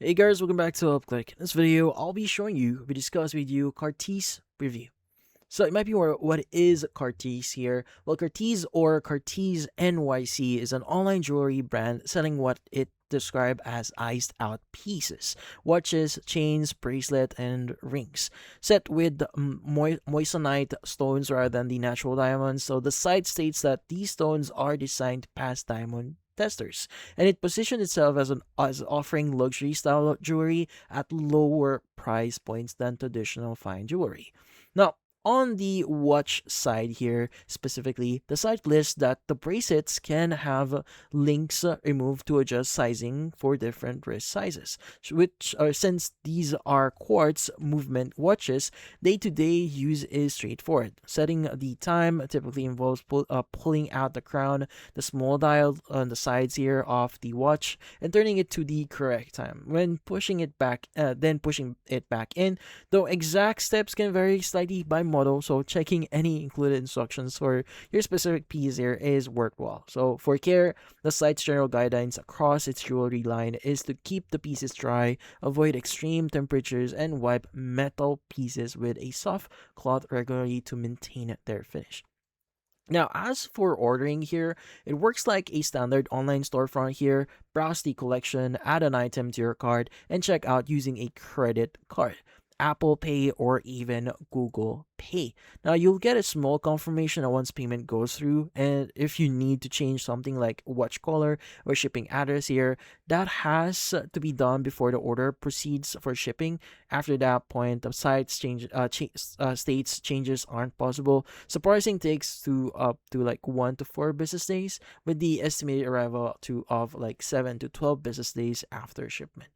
Hey guys, welcome back to UpClick. In this video, I'll be showing you, we discuss with you Cartice review. So it might be what is Cartice here? Well, Cartice or CarticeNYC is an online jewelry brand selling what it described as iced out pieces, watches, chains, bracelet, and rings, set with moissanite stones rather than the natural diamonds. So the site states that these stones are designed to pass diamond testers, and it positioned itself as offering luxury style jewelry at lower price points than traditional fine jewelry. Now, on the watch side here, specifically, the site lists that the bracelets can have links removed to adjust sizing for different wrist sizes, which since these are quartz movement watches, day-to-day use is straightforward. Setting the time typically involves pulling out the crown, the small dial on the sides here of the watch, and turning it to the correct time. When pushing it back, then pushing it back in, though exact steps can vary slightly by model, so checking any included instructions for your specific piece here is worthwhile. So for care, the site's general guidelines across its jewelry line is to keep the pieces dry, avoid extreme temperatures, and wipe metal pieces with a soft cloth regularly to maintain their finish. Now, as for ordering here, it works like a standard online storefront here. Browse the collection, add an item to your cart, and check out using a credit card, Apple Pay, or even Google Pay. Now, you'll get a small confirmation once payment goes through, and if you need to change something like watch color or shipping address here, that has to be done before the order proceeds for shipping. After that point, the site's states changes aren't possible. So pricing takes to up to like 1 to 4 business days, with the estimated arrival of like 7 to 12 business days after shipment.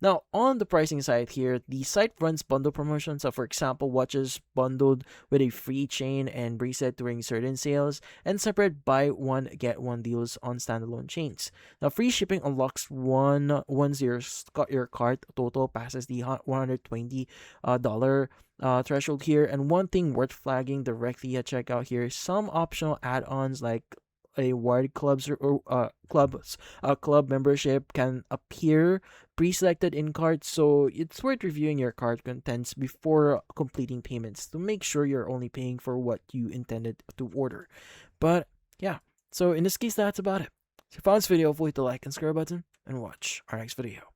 Now, on the pricing side here, the site runs bundle promotions. So, for example, watches bundled with a free chain and bracelet during certain sales, and separate buy one get one deals on standalone chains. Now, free shipping unlocks once your cart total passes the $120 threshold here. And one thing worth flagging directly at checkout here, some optional add-ons like a wide club membership can appear pre-selected in cart, so it's worth reviewing your cart contents before completing payments to make sure you're only paying for what you intended to order. But yeah, so in this case, that's about it. If you found this video, hopefully hit the like and subscribe button and watch our next video.